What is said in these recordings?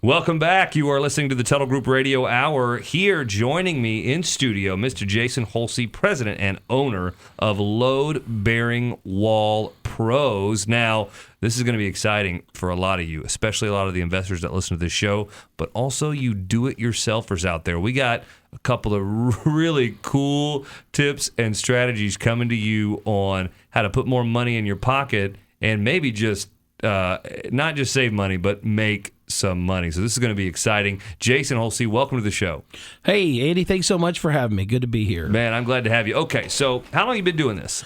Welcome back. You are listening to the Tuttle Group Radio Hour. Here, joining me in studio, Mr. Jason Hulcy, president and owner of Load Bearing Wall Pros. Now, this is going to be exciting for a lot of you, especially a lot of the investors that listen to this show, but also you do-it-yourselfers out there. We got a couple of really cool tips and strategies coming to you on how to put more money in your pocket and maybe just not just save money, but make some money. So this is going to be exciting. Jason Hulcy, welcome to the show. Hey, Andy, thanks so much for having me. Good to be here. Man, I'm glad to have you. Okay, so how long have you been doing this?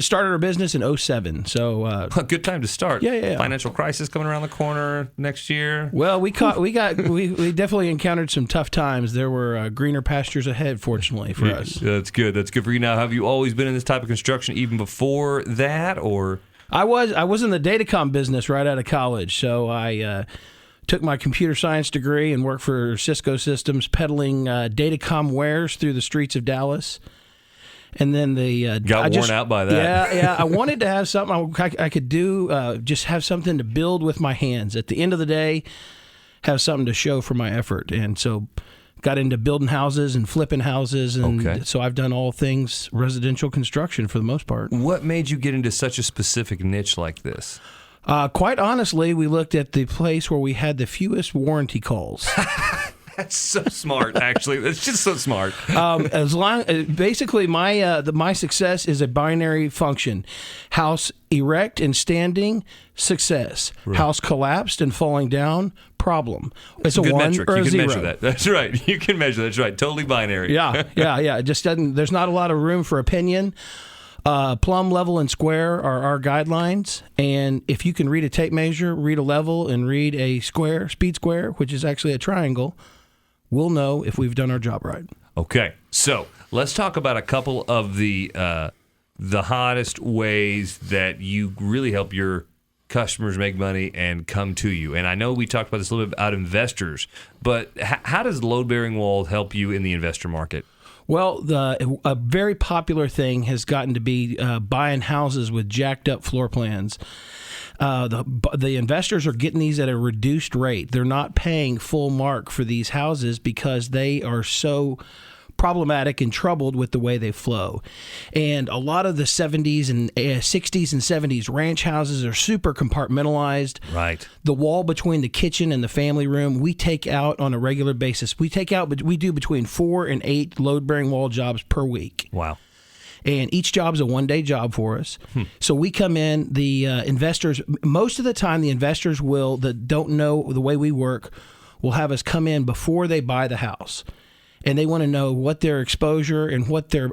Started our business in 2007. So a good time to start. Yeah. Financial crisis coming around the corner next year. Well, we definitely encountered some tough times. There were greener pastures ahead, fortunately, for us. That's good. That's good for you. Now, have you always been in this type of construction even before that, or? I was in the datacom business right out of college. So I took my computer science degree and worked for Cisco Systems, peddling datacom wares through the streets of Dallas. And then got worn out by that. Yeah. I wanted to have something I could do, just have something to build with my hands. At the end of the day, have something to show for my effort. And so got into building houses and flipping houses. And so I've done all things residential construction for the most part. What made you get into such a specific niche like this? Quite honestly, we looked at the place where we had the fewest warranty calls. That's so smart, actually. That's just so smart. Basically, my success is a binary function: house erect and standing, success; house collapsed and falling down, problem. It's a good one metric. or a you can zero. measure that. That's right. You can measure that. That's right. Totally binary. Yeah. It just doesn't. There's not a lot of room for opinion. Plumb, level, and square are our guidelines. And if you can read a tape measure, read a level, and read a square, speed square, which is actually a triangle, we'll know if we've done our job right. Okay, so let's talk about a couple of the hottest ways that you really help your customers make money and come to you. And I know we talked about this a little bit about investors, but how does load-bearing wall help you in the investor market? Well, a very popular thing has gotten to be buying houses with jacked up floor plans. The investors are getting these at a reduced rate. They're not paying full mark for these houses because they are so problematic and troubled with the way they flow. And a lot of the 70s and 60s and 70s ranch houses are super compartmentalized. Right. The wall between the kitchen and the family room, we take out on a regular basis. We do between 4 and 8 load-bearing wall jobs per week. Wow. And each job's a one-day job for us. So we come in, the investors, most of the time the investors that don't know the way we work, will have us come in before they buy the house. And they want to know what their exposure and what their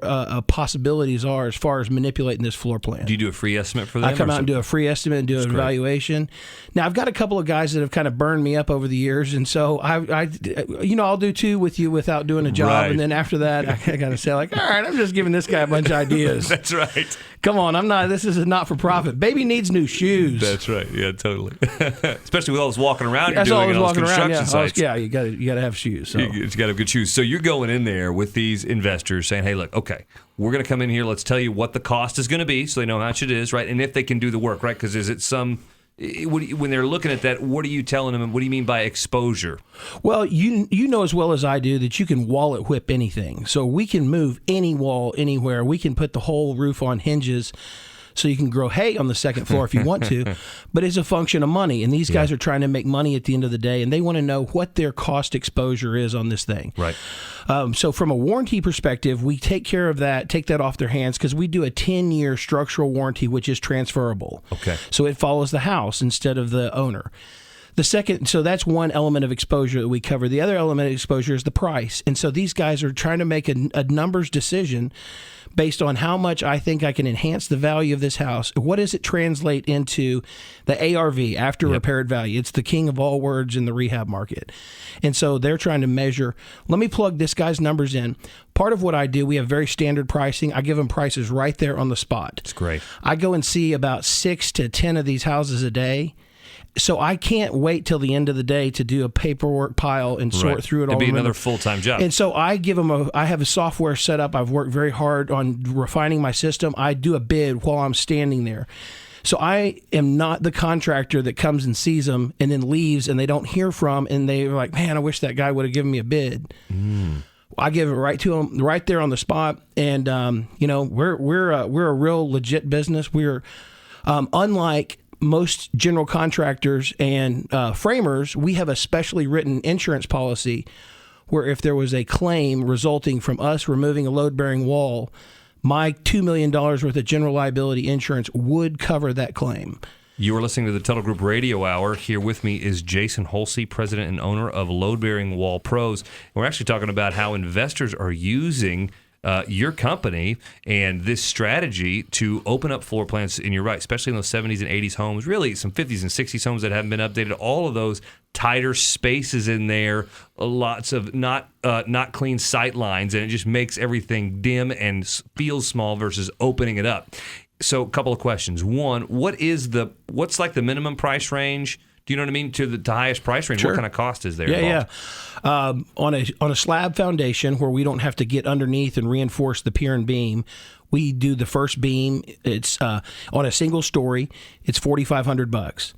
possibilities are as far as manipulating this floor plan. Do you do a free estimate for them? I come out and do a free estimate and do an evaluation. Now, I've got a couple of guys that have kind of burned me up over the years, and so I'll do 2 with you without doing a job, right. And then after that, I got to say, like, all right, I'm just giving this guy a bunch of ideas. That's right. Come on, this is a not-for-profit. Baby needs new shoes. That's right. Yeah, totally. Especially with all this walking around That's you're doing all on those construction sites. Yeah, you got to have shoes. So. You got to have good shoes. So you're going in there with these investors saying, hey, look, okay, we're going to come in here. Let's tell you what the cost is going to be so they know how much it is, right? And if they can do the work, right? Because is it when they're looking at that, what are you telling them? And what do you mean by exposure? Well, you know as well as I do that you can wallet whip anything. So we can move any wall anywhere. We can put the whole roof on hinges so you can grow hay on the second floor if you want to. But it's a function of money. And these guys are trying to make money at the end of the day, and they want to know what their cost exposure is on this thing. Right. So from a warranty perspective, we take care of that, take that off their hands, because we do a 10-year structural warranty, which is transferable. Okay. So it follows the house instead of the owner. So that's one element of exposure that we cover. The other element of exposure is the price. And so these guys are trying to make a numbers decision based on how much I think I can enhance the value of this house. What does it translate into the ARV, after repaired value? It's the king of all words in the rehab market. And so they're trying to measure, let me plug this guy's numbers in. Part of what I do, we have very standard pricing. I give them prices right there on the spot. It's great. I go and see about 6 to 10 of these houses a day. So I can't wait till the end of the day to do a paperwork pile and sort through it all. It'd be another full-time job. And so I give them I have a software set up. I've worked very hard on refining my system. I do a bid while I'm standing there. So I am not the contractor that comes and sees them and then leaves and they don't hear from, and they're like, man, I wish that guy would have given me a bid. I give it right to them right there on the spot. And, we're a real legit business. We're unlike most general contractors and framers, we have a specially written insurance policy where if there was a claim resulting from us removing a load-bearing wall, my $2 million worth of general liability insurance would cover that claim. You are listening to the Tuttle Group Radio Hour. Here with me is Jason Hulcy, president and owner of Load Bearing Wall Pros. We're actually talking about how investors are using your company and this strategy to open up floor plans, and you're right, especially in those 70s and 80s homes, really some 50s and 60s homes that haven't been updated, all of those tighter spaces in there, lots of not clean sight lines, and it just makes everything dim and feels small versus opening it up. So a couple of questions. One, what's like the minimum price range? Do you know what I mean? To the highest price range, Sure. What kind of cost is there? Yeah. On a slab foundation where we don't have to get underneath and reinforce the pier and beam, we do the first beam. It's on a single story. It's $4,500,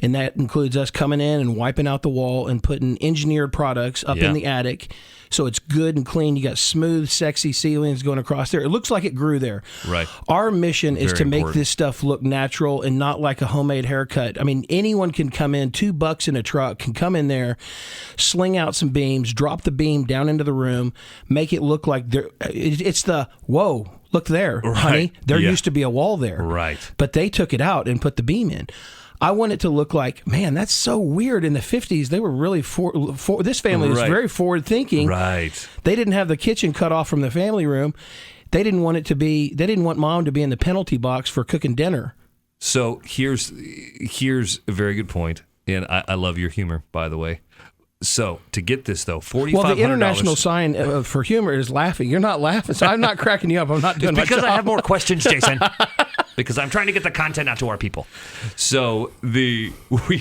and that includes us coming in and wiping out the wall and putting engineered products up in the attic. So it's good and clean. You got smooth, sexy ceilings going across there. It looks like it grew there. Right. Our mission is to make important. this stuff look natural and not like a homemade haircut. I mean, anyone can come in, $2 in a truck, can come in there, sling out some beams, drop the beam down into the room, make it look like it's the, whoa, look there, honey. There used to be a wall there. Right. But they took it out and put the beam in. I want it to look like, man, that's so weird. In the 50s, they were really this family was very forward thinking. Right. They didn't have the kitchen cut off from the family room. They didn't want mom to be in the penalty box for cooking dinner. So here's a very good point, and I love your humor, by the way. So to get this though, $4,500. Well, the international sign for humor is laughing. You're not laughing, so I'm not cracking you up. I'm not doing it's because my job. I have more questions, Jason. Because I'm trying to get the content out to our people. So we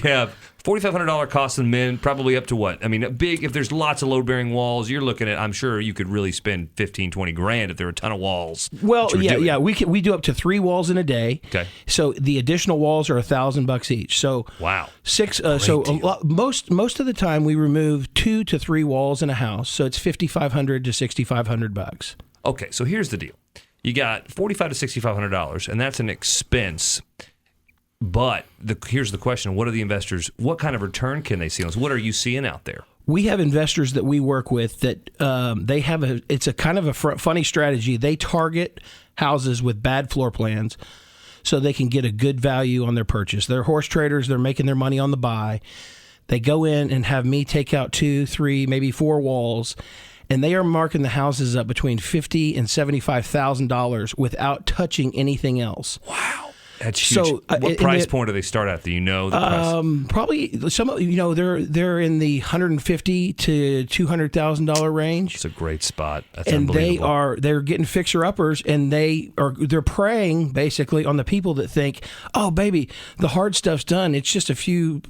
have $4,500 cost of men, probably up to what? I mean, if there's lots of load-bearing walls, you're looking at, I'm sure you could really spend $15,000-$20,000 if there were a ton of walls. Well, yeah, we do up to 3 walls in a day. Okay. So the additional walls are $1,000 each. So wow. 6. Most of the time we remove 2 to 3 walls in a house. So it's $5,500 to $6,500. Okay, so here's the deal. You got $4,500 to $6,500, and that's an expense. But here's the question: what what kind of return can they see on this? What are you seeing out there? We have investors that we work with that they have it's a kind of a funny strategy. They target houses with bad floor plans so they can get a good value on their purchase. They're horse traders. They're making their money on the buy. They go in and have me take out 2, 3, maybe 4 walls, and they are marking the houses up between $50,000 and $75,000 without touching anything else. Wow. That's huge. So, what price point do they start at? Do you know the price? Probably some. They're in the $150,000 to $200,000 range. It's a great spot. That's and unbelievable. they're getting fixer uppers, and they're preying basically on the people that think, oh baby, the hard stuff's done. It's just a few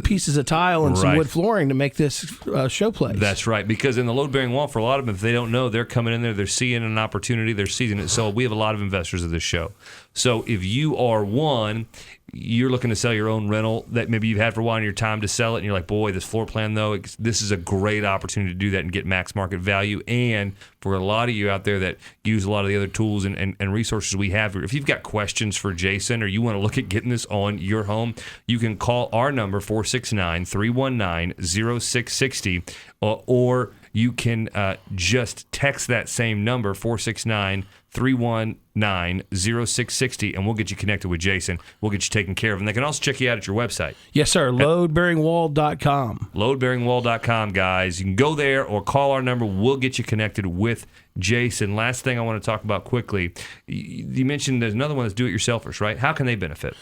pieces of tile and some wood flooring to make this showplace. That's right, because in the load-bearing wall, for a lot of them, if they don't know, they're coming in there, they're seeing an opportunity, they're seizing it. So we have a lot of investors of this show. So if you are one, you're looking to sell your own rental that maybe you've had for a while and your time to sell it, and you're like, boy, this floor plan, though, this is a great opportunity to do that and get max market value. And for a lot of you out there that use a lot of the other tools and resources we have, if you've got questions for Jason or you want to look at getting this on your home, you can call our number, 469-319-0660, or you can just text that same number, 469-319-0660, and we'll get you connected with Jason. We'll get you taken care of. And they can also check you out at your website. Yes, sir. Loadbearingwall.com. Loadbearingwall.com, guys. You can go there or call our number. We'll get you connected with Jason. Last thing I want to talk about quickly, you mentioned there's another one that's do-it-yourselfers, right? How can they benefit?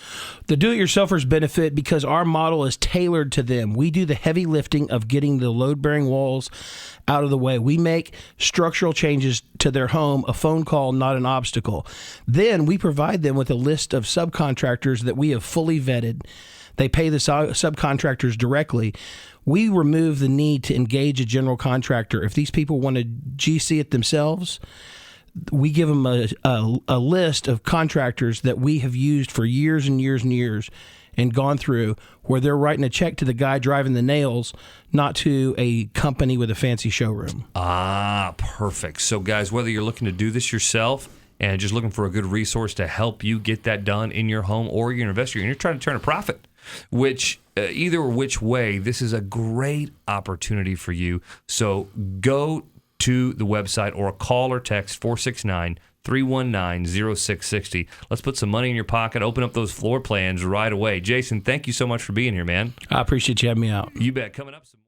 The do-it-yourselfers benefit because our model is tailored to them. We do the heavy lifting of getting the load-bearing walls out of the way. We make structural changes to their home a phone call, not an obstacle. Then we provide them with a list of subcontractors that we have fully vetted. They pay the subcontractors directly. We remove the need to engage a general contractor. If these people want to GC it themselves, we give them a list of contractors that we have used for years and years and years and gone through, where they're writing a check to the guy driving the nails, not to a company with a fancy showroom. Ah, perfect. So, guys, whether you're looking to do this yourself and just looking for a good resource to help you get that done in your home, or you're an investor and you're trying to turn a profit, either which way, this is a great opportunity for you. So go to the website or call or text 469-319-0660. Let's put some money in your pocket, open up those floor plans right away. Jason, thank you so much for being here, man. I appreciate you having me out. You bet. Coming up some